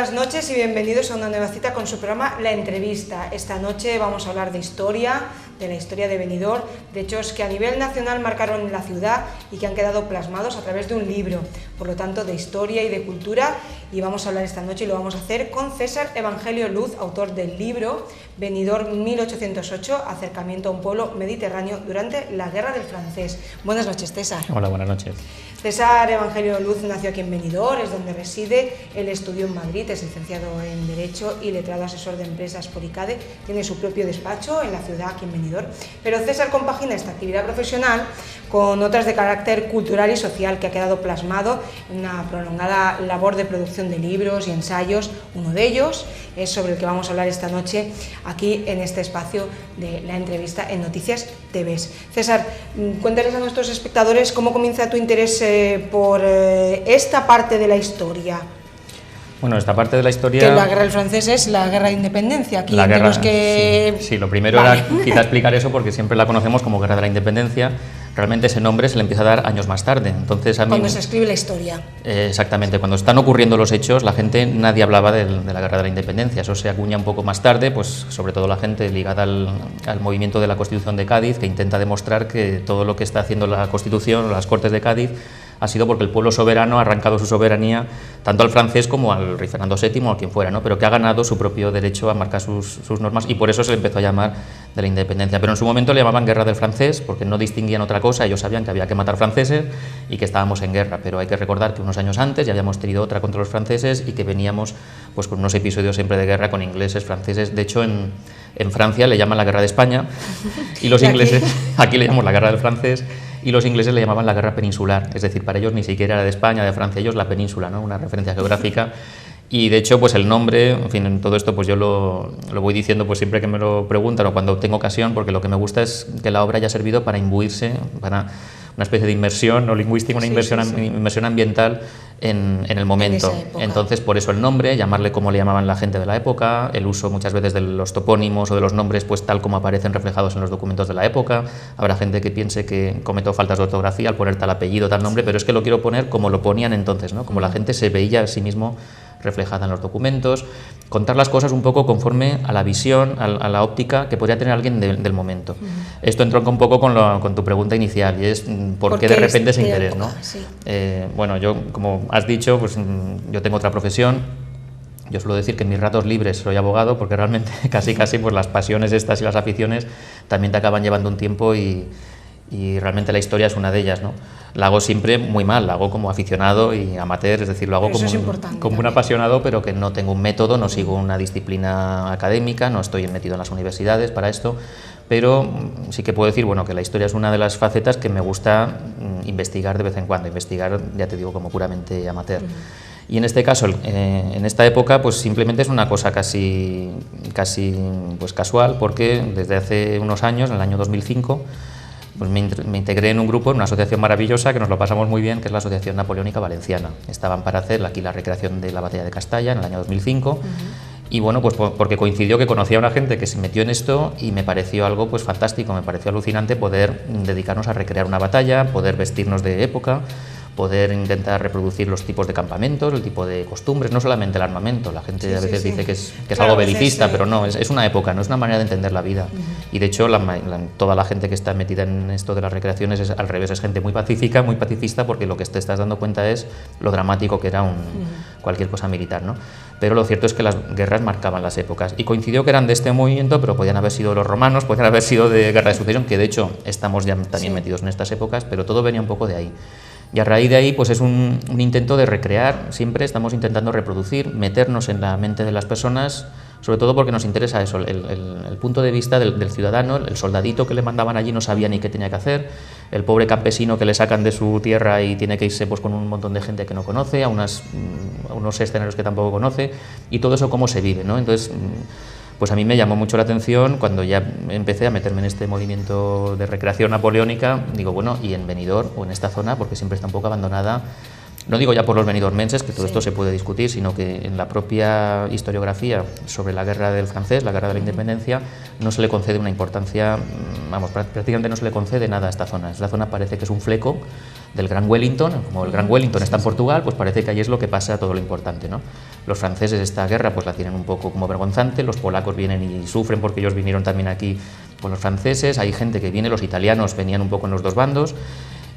buenas noches y bienvenidos a una nueva cita con su programa La Entrevista. Esta noche vamos a hablar de historia, de la historia de Benidorm, de hechos que a nivel nacional marcaron la ciudad y que han quedado plasmados a través de un libro, por lo tanto de historia y de cultura, y vamos a hablar esta noche y lo vamos a hacer con César Evangelio Luz, autor del libro Benidorm 1808, acercamiento a un pueblo mediterráneo durante la Guerra del Francés. Buenas noches, César. Hola, buenas noches. César Evangelio Luz nació aquí en Benidorm, es donde reside, él estudió en Madrid, es licenciado en Derecho y letrado asesor de empresas por ICADE, tiene su propio despacho en la ciudad, aquí en Benidorm, pero César compagina esta actividad profesional con otras de carácter cultural y social que ha quedado plasmado en una prolongada labor de producción de libros y ensayos. Uno de ellos es sobre el que vamos a hablar esta noche aquí en este espacio de La Entrevista en Noticias TVs. César, cuéntales a nuestros espectadores cómo comienza tu interés por esta parte de la historia. Bueno, esta parte de la historia... Que la guerra del francés es la guerra de independencia. Aquí la guerra, que... sí, lo primero era quizá explicar eso porque siempre la conocemos como guerra de la independencia. Realmente ese nombre se le empieza a dar años más tarde. Entonces, a mí, cuando se escribe la historia. Exactamente, cuando están ocurriendo los hechos, la gente, nadie hablaba de la guerra de la independencia. Eso se acuña un poco más tarde, pues sobre todo la gente ligada al movimiento de la Constitución de Cádiz, que intenta demostrar que todo lo que está haciendo la Constitución o las Cortes de Cádiz ha sido porque el pueblo soberano ha arrancado su soberanía tanto al francés como al rey Fernando VII o a quien fuera, ¿no? Pero que ha ganado su propio derecho a marcar sus normas y por eso se le empezó a llamar de la independencia. Pero en su momento le llamaban guerra del francés porque no distinguían otra cosa, ellos sabían que había que matar franceses y que estábamos en guerra, pero hay que recordar que unos años antes ya habíamos tenido otra contra los franceses y que veníamos pues con unos episodios siempre de guerra con ingleses, franceses. De hecho, en Francia le llaman la guerra de España y los ingleses, aquí le llamamos la guerra del francés, y los ingleses le llamaban la guerra peninsular, es decir, para ellos ni siquiera era de España, de Francia, ellos la península, ¿no? Una referencia geográfica. Y de hecho, pues el nombre, en fin, en todo esto pues yo lo voy diciendo pues siempre que me lo preguntan o cuando tengo ocasión, porque lo que me gusta es que la obra haya servido para imbuirse, para una especie de inmersión no lingüística, una inmersión ambiental en el momento. Entonces, por eso el nombre, llamarle como le llamaban la gente de la época, el uso muchas veces de los topónimos o de los nombres pues tal como aparecen reflejados en los documentos de la época. Habrá gente que piense que cometo faltas de ortografía al poner tal apellido, tal nombre, pero es que lo quiero poner como lo ponían entonces, ¿no? Como la gente se veía a sí mismo reflejada en los documentos, contar las cosas un poco conforme a la visión, a la óptica que podría tener alguien del momento. Esto entronca un poco con tu pregunta inicial y es ¿por qué de repente ese interés, ¿no? Sí. Bueno, yo, como has dicho, pues yo tengo otra profesión. Yo suelo decir que en mis ratos libres soy abogado porque realmente casi pues las pasiones estas y las aficiones también te acaban llevando un tiempo y realmente la historia es una de ellas, ¿no? La hago siempre muy mal, la hago como aficionado y amateur, es decir, lo hago como un apasionado, pero que no tengo un método, no sigo una disciplina académica, no estoy metido en las universidades para esto, pero sí que puedo decir, bueno, que la historia es una de las facetas que me gusta investigar de vez en cuando, investigar, ya te digo, como puramente amateur. Y en este caso, en esta época, pues simplemente es una cosa casi pues casual, porque desde hace unos años, en el año 2005, pues me integré en un grupo, en una asociación maravillosa que nos lo pasamos muy bien, que es la Asociación Napoleónica Valenciana. Estaban para hacer aquí la recreación de la batalla de Castalla en el año 2005 y bueno, pues porque coincidió que conocía a una gente que se metió en esto y me pareció algo pues fantástico, me pareció alucinante poder dedicarnos a recrear una batalla, poder vestirnos de época, poder intentar reproducir los tipos de campamentos, el tipo de costumbres, no solamente el armamento. La gente a veces dice que es claro, algo belicista, pero no, es una época, no es una manera de entender la vida. Y de hecho, toda la gente que está metida en esto de las recreaciones es al revés, es gente muy pacífica, muy pacifista, porque lo que te estás dando cuenta es lo dramático que era cualquier cosa militar, ¿no? Pero lo cierto es que las guerras marcaban las épocas y coincidió que eran de este movimiento, pero podían haber sido los romanos, podían haber sido de Guerra de Sucesión, que de hecho estamos ya también metidos en estas épocas, pero todo venía un poco de ahí. Y a raíz de ahí pues es un intento de recrear, siempre estamos intentando reproducir, meternos en la mente de las personas, sobre todo porque nos interesa eso, el punto de vista del ciudadano, el soldadito que le mandaban allí no sabía ni qué tenía que hacer, el pobre campesino que le sacan de su tierra y tiene que irse pues con un montón de gente que no conoce, a unos escenarios que tampoco conoce, y todo eso cómo se vive, ¿no? Entonces, pues a mí me llamó mucho la atención cuando ya empecé a meterme en este movimiento de recreación napoleónica. Digo, bueno, y en Benidorm o en esta zona, porque siempre está un poco abandonada, No digo ya por los benidormenses, que todo esto se puede discutir, sino que en la propia historiografía sobre la guerra del francés, la guerra de la independencia, no se le concede una importancia, vamos, prácticamente no se le concede nada a esta zona. Esta zona parece que es un fleco del Gran Wellington, como el Gran Wellington está en Portugal, pues parece que ahí es lo que pasa todo lo importante, ¿no? Los franceses esta guerra pues la tienen un poco como vergonzante, los polacos vienen y sufren porque ellos vinieron también aquí con los franceses, hay gente que viene, los italianos venían un poco en los dos bandos.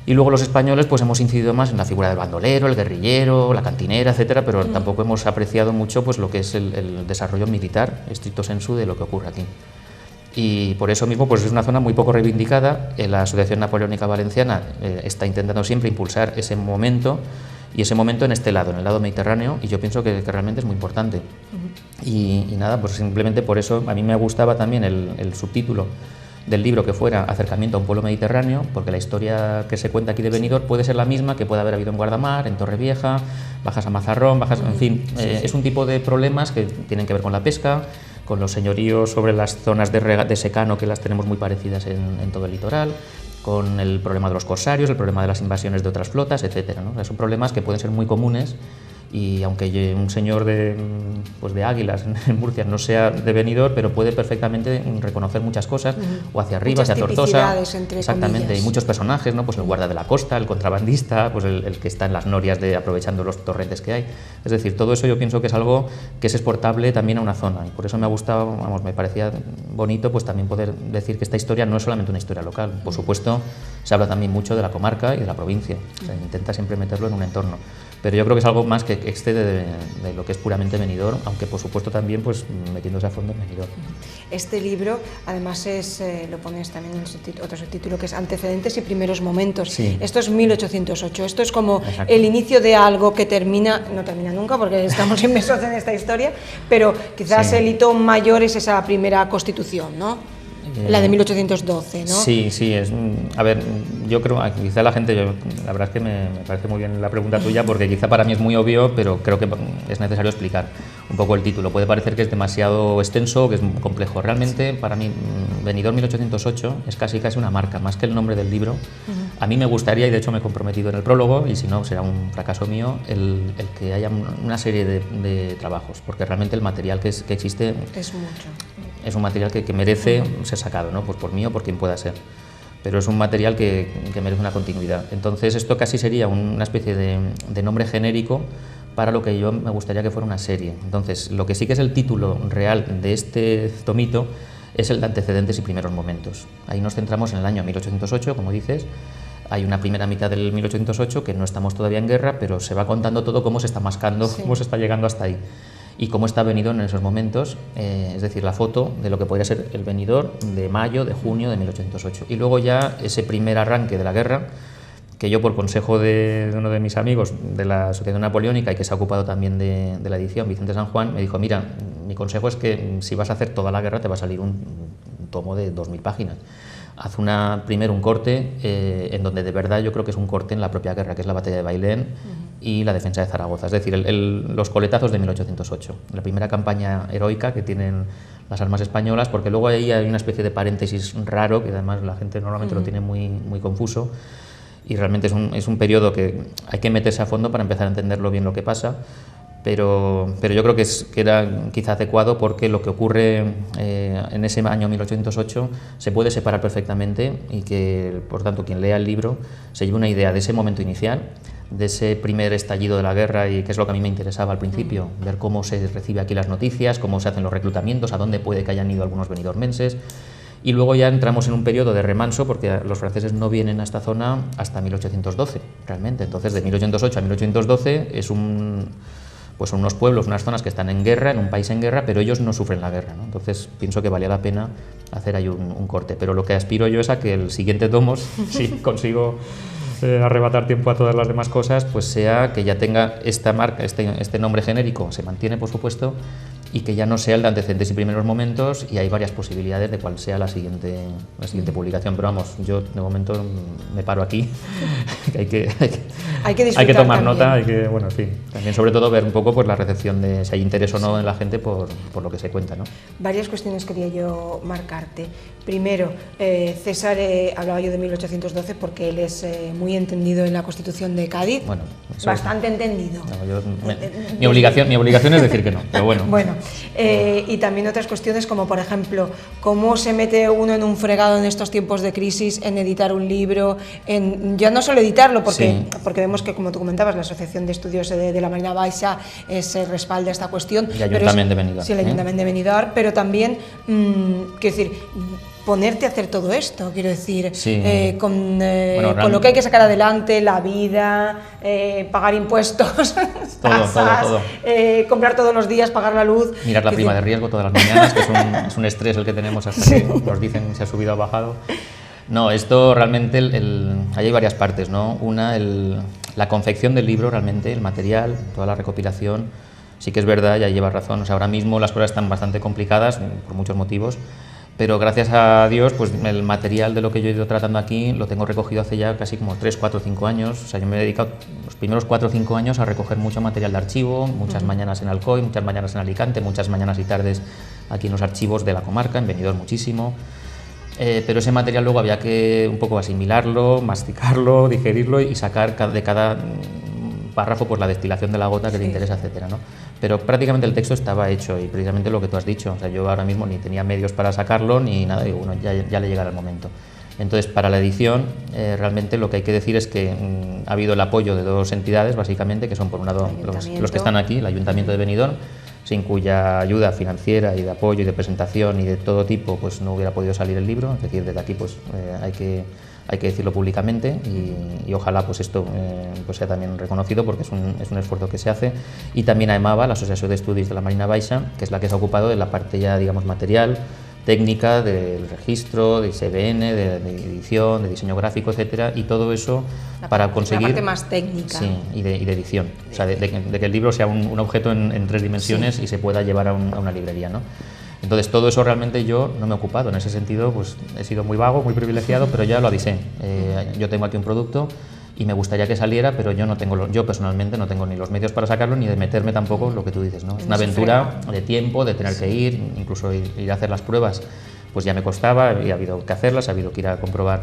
Y luego los españoles pues hemos incidido más en la figura del bandolero, el guerrillero, la cantinera, etcétera, pero tampoco hemos apreciado mucho pues lo que es el desarrollo militar, estricto sensu, de lo que ocurre aquí. Y por eso mismo pues es una zona muy poco reivindicada. La Asociación Napoleónica Valenciana está intentando siempre impulsar ese momento, y ese momento en este lado, en el lado mediterráneo, y yo pienso que realmente es muy importante. Y nada, pues simplemente por eso a mí me gustaba también el subtítulo del libro, que fuera Acercamiento a un pueblo mediterráneo, porque la historia que se cuenta aquí de Benidorm puede ser la misma que puede haber habido en Guardamar, en Torrevieja, bajas a Mazarrón, bajas, en fin, es un tipo de problemas que tienen que ver con la pesca, con los señoríos sobre las zonas de secano, que las tenemos muy parecidas en todo el litoral, con el problema de los corsarios, el problema de las invasiones de otras flotas, etcétera, ¿no? Son problemas que pueden ser muy comunes. Y aunque un señor de Águilas en Murcia no sea de Benidorm, pero puede perfectamente reconocer muchas cosas, o hacia arriba, hacia Tortosa, exactamente, hay muchos personajes, ¿no? Pues el guarda de la costa, el contrabandista, pues el que está en las norias aprovechando los torrentes que hay. Es decir, todo eso yo pienso que es algo que es exportable también a una zona, y por eso me ha gustado, vamos, me parecía bonito pues también poder decir que esta historia no es solamente una historia local. Por supuesto, se habla también mucho de la comarca y de la provincia, o sea, intenta siempre meterlo en un entorno. Pero yo creo que es algo más que excede de lo que es puramente Benidorm, aunque por supuesto también pues metiéndose a fondo en Benidorm. Este libro además lo pones también en otro subtítulo, que es Antecedentes y primeros momentos. Sí. Esto es 1808, esto es como Exacto. El inicio de algo que no termina nunca porque estamos inmersos en esta historia, pero quizás el hito mayor es esa primera constitución, ¿no? La de 1812, ¿no? Sí, a ver, yo creo, quizá la gente, la verdad es que me parece muy bien la pregunta tuya, porque quizá para mí es muy obvio, pero creo que es necesario explicar un poco el título. Puede parecer que es demasiado extenso, que es muy complejo. Realmente, para mí, Benidorm 1808 es casi una marca, más que el nombre del libro. A mí me gustaría, y de hecho me he comprometido en el prólogo, y si no será un fracaso mío, el que haya una serie de trabajos, porque realmente el material que existe es mucho. Es un material que merece ser sacado, ¿no? Pues por mí o por quien pueda ser, pero es un material que merece una continuidad. Entonces esto casi sería una especie de nombre genérico para lo que yo me gustaría que fuera una serie. Entonces lo que sí que es el título real de este tomito es el de Antecedentes y primeros momentos. Ahí nos centramos en el año 1808, como dices. Hay una primera mitad del 1808 que no estamos todavía en guerra, pero se va contando todo cómo se está mascando, cómo se está llegando hasta ahí. Y cómo está Benidorm en esos momentos, es decir, la foto de lo que podría ser el Benidorm de mayo, de junio de 1808. Y luego ya ese primer arranque de la guerra, que yo por consejo de uno de mis amigos de la Asociación Napoleónica y que se ha ocupado también de la edición, Vicente San Juan, me dijo, mira, mi consejo es que si vas a hacer toda la guerra te va a salir un tomo de 2000 páginas. Haz primero un corte en donde de verdad yo creo que es un corte en la propia guerra, que es la batalla de Bailén y la defensa de Zaragoza, es decir, los coletazos de 1808, la primera campaña heroica que tienen las armas españolas, porque luego ahí hay una especie de paréntesis raro, que además la gente normalmente lo tiene muy, muy confuso, y realmente es un periodo que hay que meterse a fondo para empezar a entenderlo bien lo que pasa. Pero yo creo que era quizá adecuado porque lo que ocurre en ese año 1808 se puede separar perfectamente y que, por tanto, quien lea el libro se lleve una idea de ese momento inicial, de ese primer estallido de la guerra, y que es lo que a mí me interesaba al principio, ver cómo se recibe aquí las noticias, cómo se hacen los reclutamientos, a dónde puede que hayan ido algunos benidormenses. Y luego ya entramos en un periodo de remanso, porque los franceses no vienen a esta zona hasta 1812, realmente. Entonces, de 1808 a 1812 es pues son unos pueblos, unas zonas que están en guerra, en un país en guerra, pero ellos no sufren la guerra, ¿no? Entonces pienso que valía la pena hacer ahí un corte. Pero lo que aspiro yo es a que el siguiente tomo, si consigo arrebatar tiempo a todas las demás cosas, pues sea que ya tenga esta marca, este nombre genérico, se mantiene por supuesto, y que ya no sea el de antecedentes y primeros momentos, y hay varias posibilidades de cuál sea la siguiente publicación, pero vamos, yo de momento me paro aquí, que hay que tomar nota, hay que, bueno, en fin, también sobre todo ver un poco pues, la recepción de si hay interés o no en la gente por lo que se cuenta, ¿no? Varias cuestiones quería yo marcarte. Primero, César, hablaba yo de 1812 porque él es muy entendido en la Constitución de Cádiz, bueno, bastante entendido. No, mi obligación es decir que no, pero bueno. Bueno, y también otras cuestiones como, por ejemplo, cómo se mete uno en un fregado en estos tiempos de crisis en editar un libro, en ya no solo editarlo, porque vemos que, como tú comentabas, la Asociación de Estudios de la Marina Baixa se respalda esta cuestión. Y Ayuntamiento de Benidorm. Sí, el Ayuntamiento de Benidorm, pero también, quiero decir, ponerte a hacer todo esto, quiero decir, con lo que hay que sacar adelante, la vida, pagar impuestos, todo. Comprar todos los días, pagar la luz. Mirar la prima de riesgo todas las mañanas, que es un estrés el que tenemos hasta que nos dicen si ha subido o bajado. No, esto realmente, ahí hay varias partes, ¿no? Una, la confección del libro, realmente, el material, toda la recopilación, sí que es verdad, ya llevas razón, o sea, ahora mismo las cosas están bastante complicadas por muchos motivos, pero gracias a Dios, pues el material de lo que yo he ido tratando aquí lo tengo recogido hace ya casi como 3, 4, 5 años. O sea, yo me he dedicado los primeros 4 o 5 años a recoger mucho material de archivo, muchas mañanas en Alcoy, muchas mañanas en Alicante, muchas mañanas y tardes aquí en los archivos de la comarca, en Benidorm muchísimo. Pero ese material luego había que un poco asimilarlo, masticarlo, digerirlo y sacar de cada párrafo pues la destilación de la gota que te interesa, etcétera, ¿no? Pero prácticamente el texto estaba hecho y precisamente lo que tú has dicho, o sea, yo ahora mismo ni tenía medios para sacarlo ni nada, digo, bueno, ya le llegará el momento. Entonces, para la edición, realmente lo que hay que decir es que ha habido el apoyo de 2 entidades, básicamente, que son por un lado los que están aquí, el Ayuntamiento de Benidorm, sin cuya ayuda financiera y de apoyo y de presentación y de todo tipo, pues no hubiera podido salir el libro. Es decir, desde aquí pues hay que decirlo públicamente y ojalá pues esto pues sea también reconocido porque es un esfuerzo que se hace. Y también a EMABA, la Asociación de Estudios de la Marina Baixa, que es la que se ha ocupado de la parte ya, digamos, material, técnica, del registro, de ISBN, de edición, de diseño gráfico, etcétera, y todo eso para conseguir... La parte más técnica. Sí, y de edición, o sea, de que el libro sea un objeto en 3 dimensiones y se pueda llevar a una librería, ¿no? Entonces todo eso realmente yo no me he ocupado, en ese sentido pues he sido muy vago, muy privilegiado, pero ya lo avisé. Yo tengo aquí un producto y me gustaría que saliera, pero yo personalmente no tengo ni los medios para sacarlo ni de meterme tampoco lo que tú dices, ¿no? Es una aventura de tiempo, de tener que ir, incluso ir a hacer las pruebas, pues ya me costaba y ha habido que hacerlas, ha habido que ir a comprobar.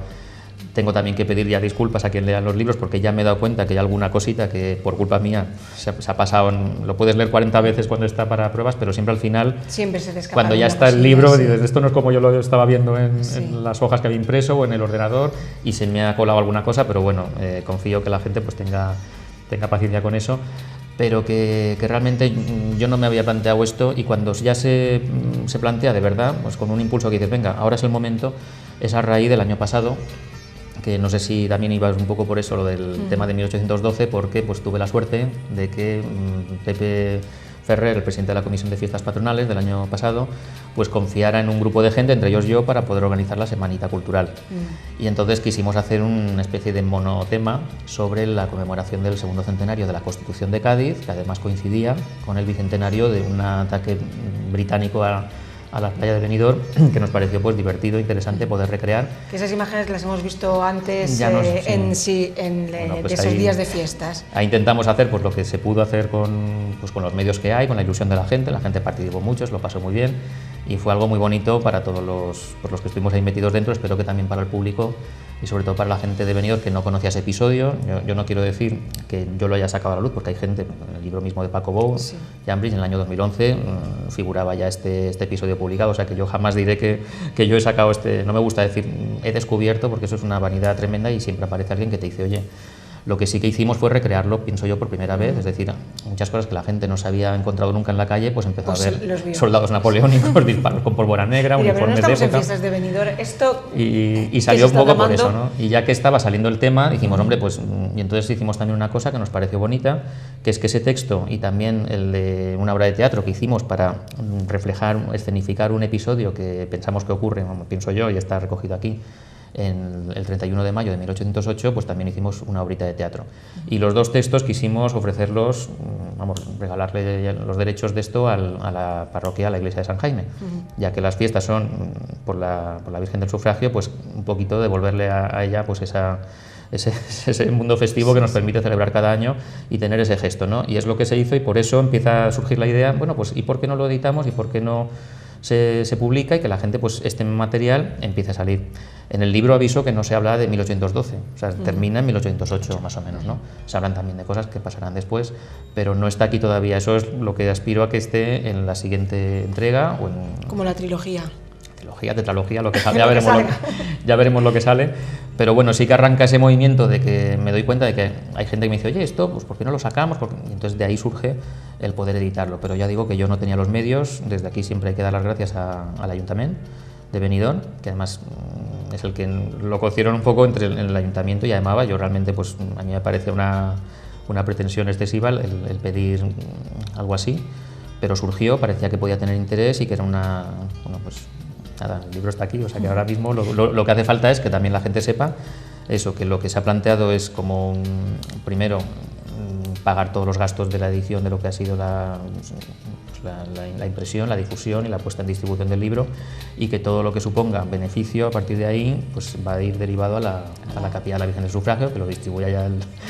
Tengo también que pedir ya disculpas a quien lea los libros porque ya me he dado cuenta que hay alguna cosita que por culpa mía se ha pasado, lo puedes leer 40 veces cuando está para pruebas, pero siempre al final, siempre se te escapa cuando ya está el libro, dices, esto no es como yo lo estaba viendo en las hojas que había impreso o en el ordenador y se me ha colado alguna cosa, pero bueno, confío que la gente pues tenga paciencia con eso, pero que realmente yo no me había planteado esto y cuando ya se plantea de verdad, pues con un impulso que dices, venga, ahora es el momento, es a raíz del año pasado, que no sé si también ibas un poco por eso, lo del tema de 1812, porque pues tuve la suerte de que Pepe Ferrer, el presidente de la Comisión de Fiestas Patronales del año pasado, pues confiara en un grupo de gente, entre ellos yo, para poder organizar la Semanita Cultural. Y entonces quisimos hacer una especie de monotema sobre la conmemoración del 2.º centenario de la Constitución de Cádiz, que además coincidía con el bicentenario de un ataque británico a la playa de Benidorm, que nos pareció pues divertido, interesante poder recrear. Que esas imágenes las hemos visto antes ya en pues esos días de fiestas. Ahí intentamos hacer pues lo que se pudo hacer con los medios que hay, con la ilusión de la gente participó mucho, lo pasó muy bien y fue algo muy bonito para todos los que estuvimos ahí metidos dentro, espero que también para el público y sobre todo para la gente de Benidorm que no conocía ese episodio. Yo no quiero decir que yo lo haya sacado a la luz, porque hay gente, en el libro mismo de Paco Bou, Jambridge, en el año 2011 figuraba ya este episodio publicado, o sea que yo jamás diré que yo he sacado no me gusta decir he descubierto, porque eso es una vanidad tremenda y siempre aparece alguien que te dice, oye, lo que sí que hicimos fue recrearlo, pienso yo, por primera vez, es decir, muchas cosas que la gente no se había encontrado nunca en la calle, pues empezó a ver soldados napoleónicos, disparos con pólvora negra, uniformes de época. En fiestas de Benidorm, esto y salió un poco por eso, ¿no? Y ya que estaba saliendo el tema, dijimos, hombre, pues, y entonces hicimos también una cosa que nos pareció bonita, que es que ese texto y también el de una obra de teatro que hicimos para reflejar, escenificar un episodio que pensamos que ocurre, pienso yo, y está recogido aquí, en el 31 de mayo de 1808, pues también hicimos una obrita de teatro. Y los dos textos quisimos ofrecerlos, regalarle los derechos de esto a la parroquia, a la iglesia de San Jaime, ya que las fiestas son por la Virgen del Sufragio, pues un poquito devolverle a ella pues ese mundo festivo que nos permite celebrar cada año y tener ese gesto, ¿no? Y es lo que se hizo, y por eso empieza a surgir la idea, bueno, pues ¿y por qué no lo editamos y por qué no se publica y que la gente, pues este material empiece a salir? En el libro aviso que no se habla de 1812, o sea, termina en 1808 más o menos, ¿no? Se hablan también de cosas que pasarán después, pero no está aquí todavía. Eso es lo que aspiro a que esté en la siguiente entrega o en... Como la trilogía. Tetralogía, lo que sale, ya veremos lo que sale, pero bueno, sí que arranca ese movimiento de que me doy cuenta de que hay gente que me dice, oye, esto, pues ¿por qué no lo sacamos? Y entonces de ahí surge el poder editarlo, pero ya digo que yo no tenía los medios. Desde aquí siempre hay que dar las gracias al Ayuntamiento de Benidorm, que además es el que lo cocieron un poco entre el Ayuntamiento y Aemava. Yo realmente, pues a mí me parece una pretensión excesiva el pedir algo así, pero surgió, parecía que podía tener interés y que era pues nada, el libro está aquí, o sea que ahora mismo lo que hace falta es que también la gente sepa eso, que lo que se ha planteado es como primero pagar todos los gastos de la edición de lo que ha sido la impresión, la difusión y la puesta en distribución del libro, y que todo lo que suponga beneficio a partir de ahí pues va a ir derivado a la Capilla de la Virgen del Sufragio, que lo distribuya ya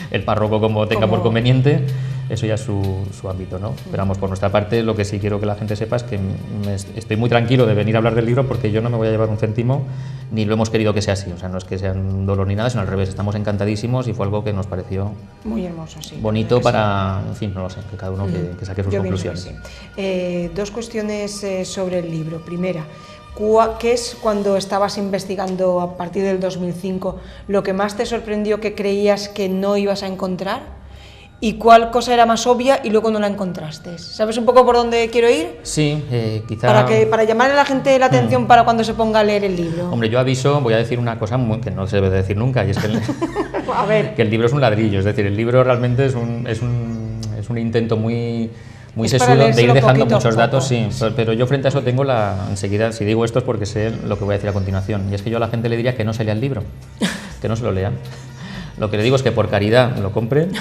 el párroco como tenga por conveniente. Eso ya es su ámbito, ¿no? Pero vamos, por nuestra parte, lo que sí quiero que la gente sepa es que estoy muy tranquilo de venir a hablar del libro, porque yo no me voy a llevar un céntimo, ni lo hemos querido que sea así. O sea, no es que sea un dolor ni nada, sino al revés. Estamos encantadísimos y fue algo que nos pareció muy hermoso, sí, bonito para, en fin, no lo sé, que cada uno que saque sus conclusiones. Sí. Dos cuestiones sobre el libro. Primera, ¿qué es, cuando estabas investigando a partir del 2005, lo que más te sorprendió que creías que no ibas a encontrar? ¿Y cuál cosa era más obvia y luego no la encontraste? ¿Sabes un poco por dónde quiero ir? Sí, quizá... Para llamarle a la gente la atención para cuando se ponga a leer el libro. Hombre, yo aviso, voy a decir una cosa que no se debe de decir nunca, y es que a ver. Que el libro es un ladrillo. Es decir, el libro realmente es un intento muy sesudo de ir dejando muchos datos, sí, pero yo frente a eso tengo enseguida, si digo esto es porque sé lo que voy a decir a continuación, y es que yo a la gente le diría que no se lea el libro, que no se lo lean. Lo que le digo es que por caridad lo compren,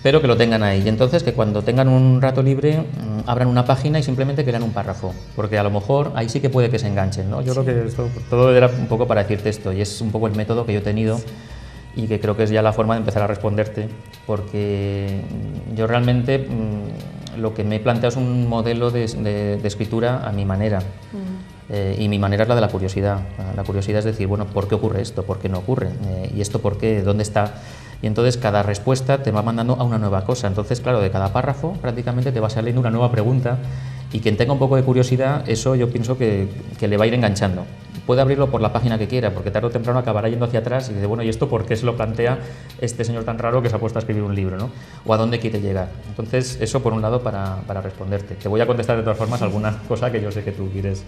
pero que lo tengan ahí, y entonces que cuando tengan un rato libre abran una página y simplemente que lean un párrafo, porque a lo mejor ahí sí que puede que se enganchen, ¿no? Yo creo que esto, todo era un poco para decirte esto, y es un poco el método que yo he tenido y que creo que es ya la forma de empezar a responderte, porque yo realmente lo que me he planteado es un modelo de escritura a mi manera. Y mi manera es la de la curiosidad. La curiosidad es decir, bueno, ¿por qué ocurre esto? ¿Por qué no ocurre? ¿Y esto por qué? ¿Dónde está? Y entonces cada respuesta te va mandando a una nueva cosa. Entonces, claro, de cada párrafo prácticamente te va saliendo una nueva pregunta, y quien tenga un poco de curiosidad, eso yo pienso que le va a ir enganchando. Puede abrirlo por la página que quiera, porque tarde o temprano acabará yendo hacia atrás y dice, bueno, ¿y esto por qué se lo plantea este señor tan raro que se ha puesto a escribir un libro, ¿no? ¿O a dónde quiere llegar? Entonces, eso por un lado para responderte. Te voy a contestar de todas formas alguna cosa que yo sé que tú quieres...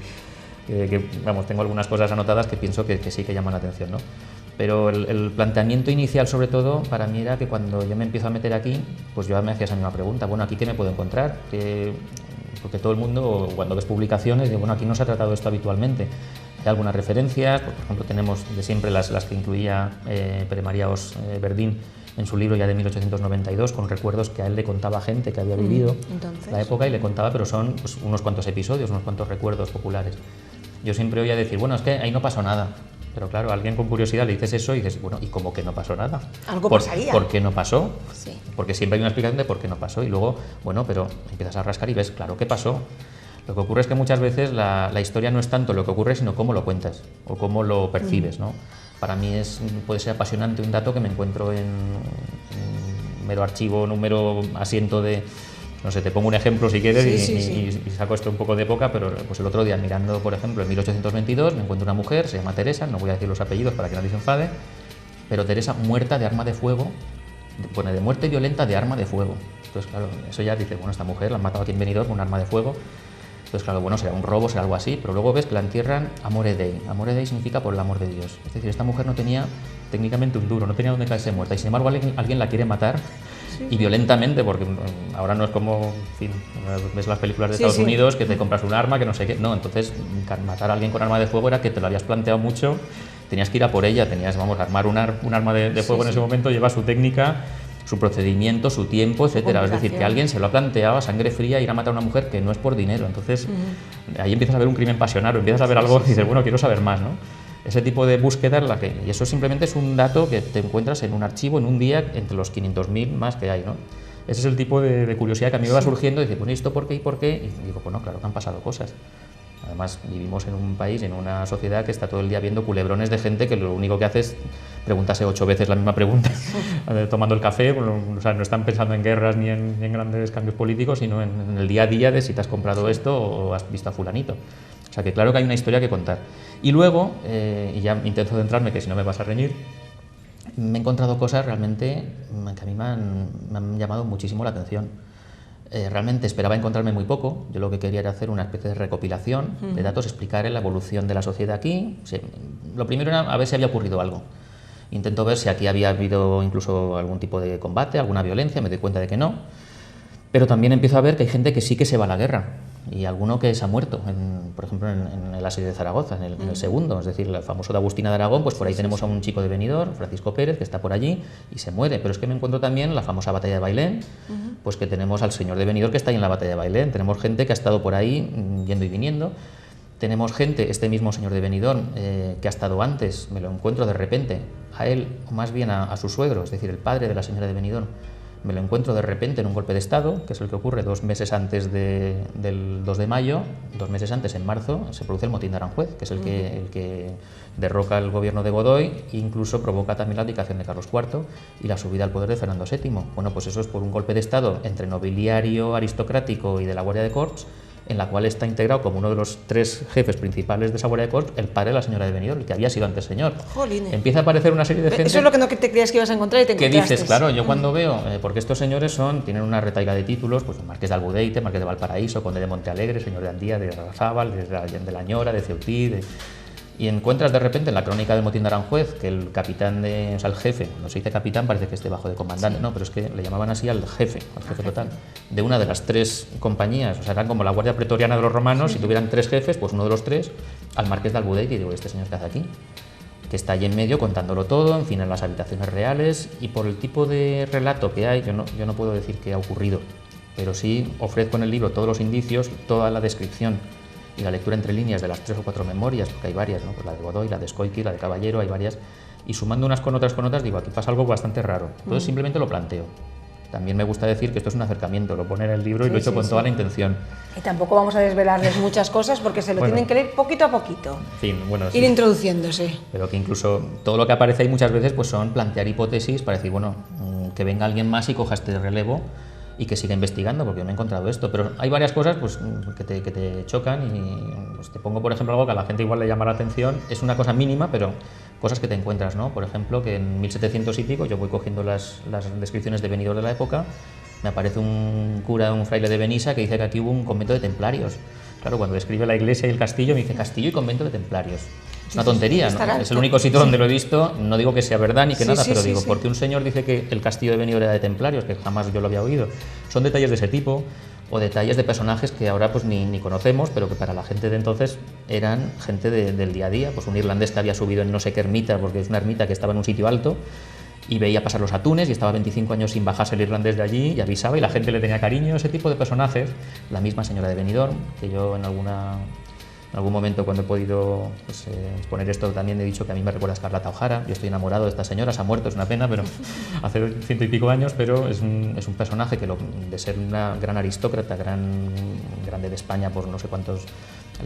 vamos, tengo algunas cosas anotadas que pienso que sí que llaman la atención, ¿no? Pero el planteamiento inicial, sobre todo, para mí era que cuando yo me empiezo a meter aquí, pues yo me hacía esa misma pregunta, bueno, ¿aquí qué me puedo encontrar? Porque todo el mundo, cuando ves publicaciones, dice, bueno, aquí no se ha tratado esto habitualmente. Hay algunas referencias, por ejemplo, tenemos de siempre las que incluía Pere María Os Verdín en su libro ya de 1892, con recuerdos que a él le contaba gente que había vivido la época, y le contaba, pero son pues, unos cuantos episodios, unos cuantos recuerdos populares. Yo siempre oía decir, bueno, es que ahí no pasó nada. Pero claro, a alguien con curiosidad le dices eso y dices, bueno, ¿y cómo que no pasó nada? Algo pasaría. ¿Por qué no pasó? Sí. Porque siempre hay una explicación de por qué no pasó, y luego, bueno, pero empiezas a rascar y ves, claro que pasó. Lo que ocurre es que muchas veces la historia no es tanto lo que ocurre, sino cómo lo cuentas o cómo lo percibes, ¿no? Para mí puede ser apasionante un dato que me encuentro en mero archivo, número, asiento de... No sé, te pongo un ejemplo si quieres y saco esto un poco de época, pero pues el otro día mirando, por ejemplo, en 1822 me encuentro una mujer, se llama Teresa, no voy a decir los apellidos para que nadie se enfade, pero Teresa muerta de arma de fuego, pone de muerte violenta de arma de fuego. Entonces, claro, eso ya dice, bueno, esta mujer la han matado aquí en Benidorm con un arma de fuego. Entonces, claro, bueno, será un robo, será algo así, pero luego ves que la entierran amore Dei. Amore Dei significa por el amor de Dios. Es decir, esta mujer no tenía técnicamente un duro, no tenía donde caerse muerta, y sin embargo alguien la quiere matar. Y violentamente, porque ahora no es como, en fin, ves las películas de Estados Unidos, que te compras un arma, que no sé qué. No, entonces matar a alguien con arma de fuego era que te lo habías planteado mucho tenías que ir a por ella, tenías, vamos, a armar un arma de fuego en ese momento, lleva su técnica, su procedimiento, su tiempo, etcétera. Es decir, que alguien se lo ha planteado a sangre fría ir a matar a una mujer que no es por dinero. Entonces, ahí empiezas a ver un crimen pasional, o empiezas a ver algo y dices, bueno, quiero saber más, ¿no? Ese tipo de búsqueda, y eso simplemente es un dato que te encuentras en un archivo en un día entre los 500.000 más que hay, ¿no? Ese es el tipo de curiosidad que a mí me va surgiendo, y dices, bueno, ¿esto por qué y por qué? Y digo, pues no, claro que han pasado cosas. Además, vivimos en un país, en una sociedad que está todo el día viendo culebrones de gente que lo único que hace es preguntarse 8 veces la misma pregunta, tomando el café. O sea, no están pensando en guerras ni en grandes cambios políticos, sino en el día a día de si te has comprado esto o has visto a fulanito. O sea, que claro que hay una historia que contar. Y luego, y ya intento centrarme, que si no me vas a reñir, me he encontrado cosas realmente que a mí me han llamado muchísimo la atención. Realmente esperaba encontrarme muy poco. Yo lo que quería era hacer una especie de recopilación de datos, explicar la evolución de la sociedad aquí. Lo primero era a ver si había ocurrido algo. Intento ver si aquí había habido incluso algún tipo de combate, alguna violencia, me doy cuenta de que no. Pero también empiezo a ver que hay gente que sí que se va a la guerra, y alguno que se ha muerto, por ejemplo en el asedio de Zaragoza, en el segundo, es decir, el famoso de Agustina de Aragón, pues por ahí tenemos a un chico de Benidorm, Francisco Pérez, que está por allí y se muere. Pero es que me encuentro también la famosa batalla de Bailén, pues que tenemos al señor de Benidorm que está ahí en la batalla de Bailén, tenemos gente que ha estado por ahí yendo y viniendo, tenemos gente, este mismo señor de Benidorm, que ha estado antes, me lo encuentro de repente, a él, o más bien a su suegro, es decir, el padre de la señora de Benidorm, me lo encuentro de repente en un golpe de Estado, que es el que ocurre 2 meses antes del 2 de mayo, 2 meses antes, en marzo, se produce el motín de Aranjuez, que es el que derroca el gobierno de Godoy e incluso provoca también la abdicación de Carlos IV y la subida al poder de Fernando VII. Bueno, pues eso es por un golpe de Estado entre nobiliario aristocrático y de la Guardia de Corps, en la cual está integrado como uno de los 3 jefes principales de esa Guardia de Corps el padre de la señora de Benidorm, el que había sido antes señor. Jolines. Empieza a aparecer una serie de gente... Eso es lo que no te creías que ibas a encontrar y te encontraste. ¿Qué dices? Claro, yo cuando veo, porque estos señores tienen una retaiga de títulos, pues Marqués de Albudeite, Marqués de Valparaíso, Conde de Montealegre, señor de Andía, de Razábal, de la Ñora, de Ceutí, y encuentras de repente en la crónica del motín de Aranjuez que el capitán, o sea, el jefe, no se dice capitán, parece que esté bajo de comandante, no, pero es que le llamaban así al jefe total, de una de las 3 compañías, o sea, eran como la guardia pretoriana de los romanos, si tuvieran 3 jefes, pues uno de los 3, al Marqués de Albudeite, y digo, ¿este señor qué hace aquí? Que está allí en medio contándolo todo, en fin, en las habitaciones reales, y por el tipo de relato que hay, yo no puedo decir que ha ocurrido, pero sí ofrezco en el libro todos los indicios, toda la descripción y la lectura entre líneas de las 3 o 4 memorias, porque hay varias, ¿no? Pues la de Godoy, la de Scoiqui, la de Caballero, hay varias, y sumando unas con otras, digo, aquí pasa algo bastante raro. Entonces simplemente lo planteo. También me gusta decir que esto es un acercamiento, lo pone en el libro y lo he hecho con toda la intención. Y tampoco vamos a desvelarles muchas cosas porque se lo tienen que leer poquito a poquito. En fin, bueno, ir introduciéndose. Pero que incluso todo lo que aparece ahí muchas veces pues son plantear hipótesis para decir, bueno, que venga alguien más y coja este relevo y que siga investigando, porque yo me he encontrado esto. Pero hay varias cosas pues, que te chocan y pues, te pongo, por ejemplo, algo que a la gente igual le llama la atención. Es una cosa mínima, pero cosas que te encuentras, ¿no? Por ejemplo, que en 1700 y pico, yo voy cogiendo las descripciones de Benidorm de la época, me aparece un cura, un fraile de Benissa, que dice que aquí hubo un convento de templarios. Claro, cuando describe la iglesia y el castillo, me dice castillo y convento de templarios. Es una tontería, ¿no? Es el único sitio donde lo he visto, no digo que sea verdad ni que nada, pero digo, porque un señor dice que el castillo de Benidorm era de templarios, que jamás yo lo había oído. Son detalles de ese tipo, o detalles de personajes que ahora pues ni conocemos, pero que para la gente de entonces eran gente del día a día. Pues un irlandés que había subido en no sé qué ermita, porque es una ermita que estaba en un sitio alto, y veía pasar los atunes y estaba 25 años sin bajarse el irlandés de allí y avisaba y la gente le tenía cariño. Ese tipo de personajes, la misma señora de Benidorm, que yo en algún momento cuando he podido pues, exponer esto también he dicho que a mí me recuerda a Escarlata O'Hara. Yo estoy enamorado de esta señora, se ha muerto, es una pena, pero hace 100 y pico años, pero es un personaje que de ser una gran aristócrata, grande de España por no sé cuántos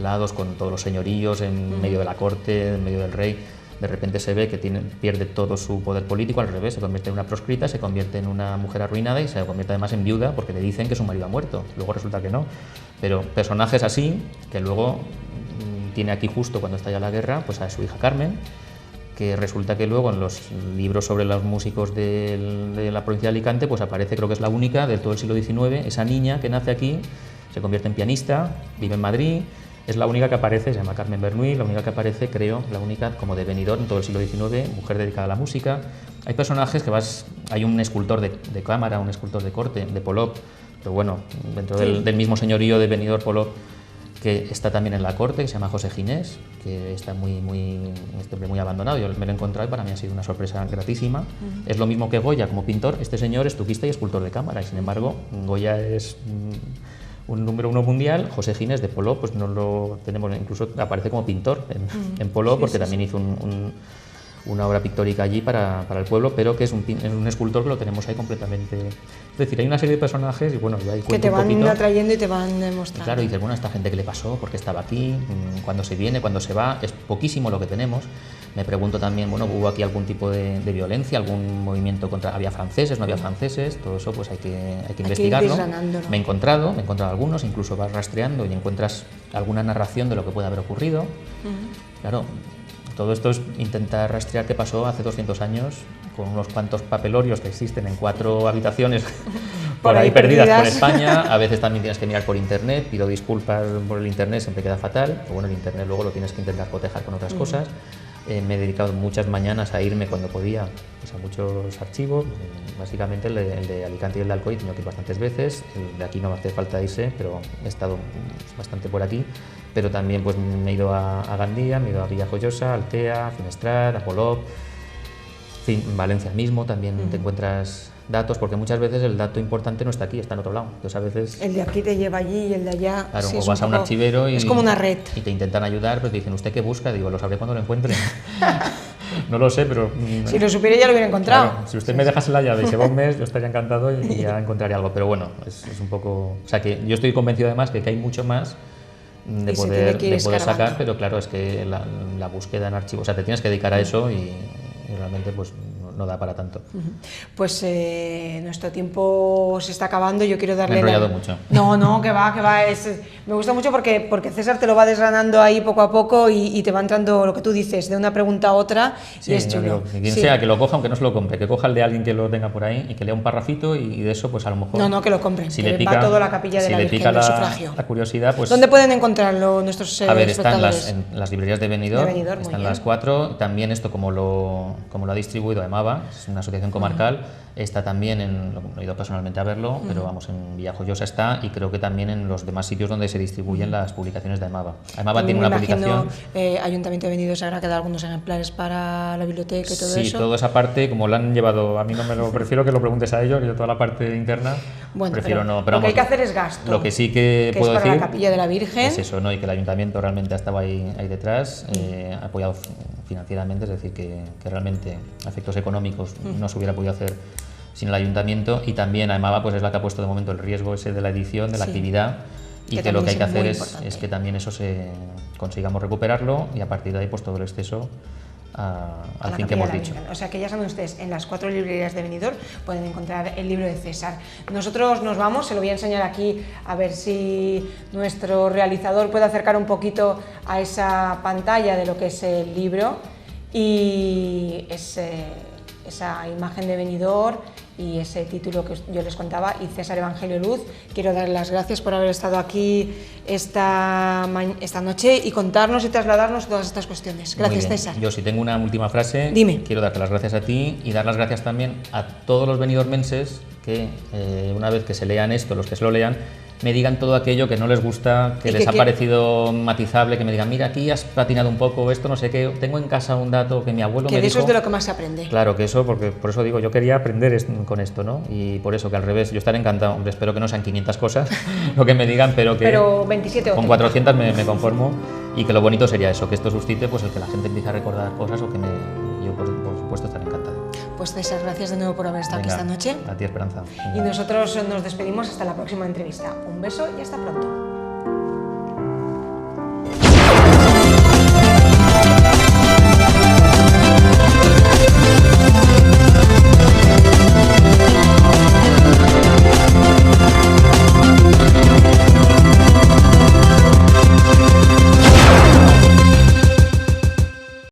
lados, con todos los señoríos en medio de la corte, en medio del rey, de repente se ve que pierde todo su poder político, al revés, se convierte en una proscrita, se convierte en una mujer arruinada y se convierte además en viuda porque le dicen que su marido ha muerto, luego resulta que no. Pero personajes así, que luego tiene aquí justo cuando estalla la guerra, pues a su hija Carmen, que resulta que luego en los libros sobre los músicos de la provincia de Alicante, pues aparece, creo que es la única de todo el siglo XIX, esa niña que nace aquí, se convierte en pianista, vive en Madrid, es la única que aparece, se llama Carmen Bernuy, la única que aparece, creo, la única como de Benidorm en todo el siglo XIX, mujer dedicada a la música. Hay personajes que hay un escultor de cámara, un escultor de corte, de Polop, pero bueno, dentro del mismo señorío de Benidorm, Polop, que está también en la corte, que se llama José Ginés, que está muy abandonado. Yo me lo he encontrado y para mí ha sido una sorpresa gratísima. Es lo mismo que Goya como pintor. Este señor es estuquista y escultor de cámara, y sin embargo Goya es un número 1 mundial. José Ginés de Polop, pues no lo tenemos, incluso aparece como pintor en Polop, porque también hizo una obra pictórica allí para el pueblo, pero que es un escultor que lo tenemos ahí completamente. Es decir, hay una serie de personajes y bueno, yo ahí que te van atrayendo y te van demostrando. Claro, y dices, bueno, esta gente, ¿qué le pasó? ¿Por qué estaba aquí? ¿Cuándo se viene? ¿Cuándo se va? Es poquísimo lo que tenemos. Me pregunto también, bueno, ¿hubo aquí algún tipo de violencia, algún movimiento contra... ¿Había franceses, no había franceses? Todo eso pues hay que investigarlo. Me he encontrado algunos, incluso vas rastreando y encuentras alguna narración de lo que puede haber ocurrido. Claro, todo esto es intentar rastrear qué pasó hace 200 años con unos cuantos papelorios que existen en 4 habitaciones por ahí perdidas por España. A veces también tienes que mirar por internet, pido disculpas por el internet, siempre queda fatal, pero bueno, el internet luego lo tienes que intentar cotejar con otras cosas. Me he dedicado muchas mañanas a irme cuando podía pues a muchos archivos, básicamente el de Alicante y el de Alcoy he tenido que ir bastantes veces, el de aquí no me hace falta irse, pero he estado bastante por aquí, pero también pues me he ido a Gandía, me he ido a Villajoyosa, Altea, Finestrat, a Polop, en fin, Valencia mismo también te encuentras datos, porque muchas veces el dato importante no está aquí, está en otro lado. Entonces a veces el de aquí te lleva allí y el de allá. Claro, sí, o vas a un archivero y es como una red. Y te intentan ayudar, pero te dicen, ¿usted qué busca? Digo, lo sabré cuando lo encuentre. No lo sé, pero si lo supiera ya lo hubiera encontrado. Claro, si usted me dejase la llave y se va un mes, yo estaría encantado y ya encontraré algo. Pero bueno, es un poco... O sea, que yo estoy convencido además que hay mucho más de poder sacar, pero claro, es que la búsqueda en archivos, o sea, te tienes que dedicar a eso y realmente pues no da para tanto. Pues nuestro tiempo se está acabando. Yo quiero darle... Me he enrollado mucho. No, que va. Me gusta mucho porque César te lo va desgranando ahí poco a poco y te va entrando lo que tú dices, de una pregunta a otra, sí, y es chulo. Quien sea que lo coja, aunque no se lo compre, que coja el de alguien que lo tenga por ahí y que lea un parrafito y de eso pues a lo mejor... No, que lo compren, si que le pica, va todo a la capilla de la Virgen del Sufragio. La curiosidad, pues... ¿Dónde pueden encontrarlo nuestros espectadores? Están en las librerías de Benidorm, están las 4, también esto como lo ha distribuido EMAVA, es una asociación comarcal, está también no he ido personalmente a verlo, pero vamos, en Villajoyosa está, y creo que también en los demás sitios donde se distribuyen las publicaciones de EMAVA. EMAVA tiene una aplicación... Ayuntamiento de Benidorm se habrá quedado algunos ejemplares para la biblioteca y todo eso. Sí, toda esa parte, como la han llevado, a mí no me lo prefiero que lo preguntes a ellos, que yo toda la parte interna prefiero no. Pero lo que hay que hacer es gasto. Lo que sí que puedo es para decir... la capilla de la Virgen. Es eso, ¿no? Y que el ayuntamiento realmente ha estado ahí detrás, ha apoyado financieramente, es decir, que realmente a efectos económicos no se hubiera podido hacer sin el ayuntamiento, y también EMAVA pues es la que ha puesto de momento el riesgo ese de la edición, de la actividad, y que lo que hay que hacer es que también eso consigamos recuperarlo, y a partir de ahí pues todo el exceso al fin que hemos dicho. O sea que ya saben ustedes, en las 4 librerías de Benidorm pueden encontrar el libro de César. Nosotros nos vamos, se lo voy a enseñar aquí a ver si nuestro realizador puede acercar un poquito a esa pantalla de lo que es el libro, y esa imagen de Benidorm y ese título que yo les contaba, y César Evangelio Luz. Quiero darle las gracias por haber estado aquí esta noche y contarnos y trasladarnos todas estas cuestiones. Gracias, César. Yo, si tengo una última frase, dime. Quiero darte las gracias a ti y dar las gracias también a todos los benidormenses que una vez que se lean esto, los que se lo lean, me digan todo aquello que no les gusta, que les ha parecido matizable, que me digan, mira, aquí has patinado un poco, esto no sé qué, tengo en casa un dato que mi abuelo me dijo... Que de eso es de lo que más se aprende. Claro, que eso, porque por eso digo, yo quería aprender con esto, ¿no? Y por eso que al revés, yo estaré encantado, hombre, espero que no sean 500 cosas lo que me digan, pero que... Pero 27 o con 400 me conformo, y que lo bonito sería eso, que esto suscite pues el que la gente empiece a recordar cosas, o que yo por supuesto estaré encantado. Pues César, gracias de nuevo por haber estado aquí esta noche. A ti, Esperanza. Y nosotros nos despedimos hasta la próxima entrevista. Un beso y hasta pronto.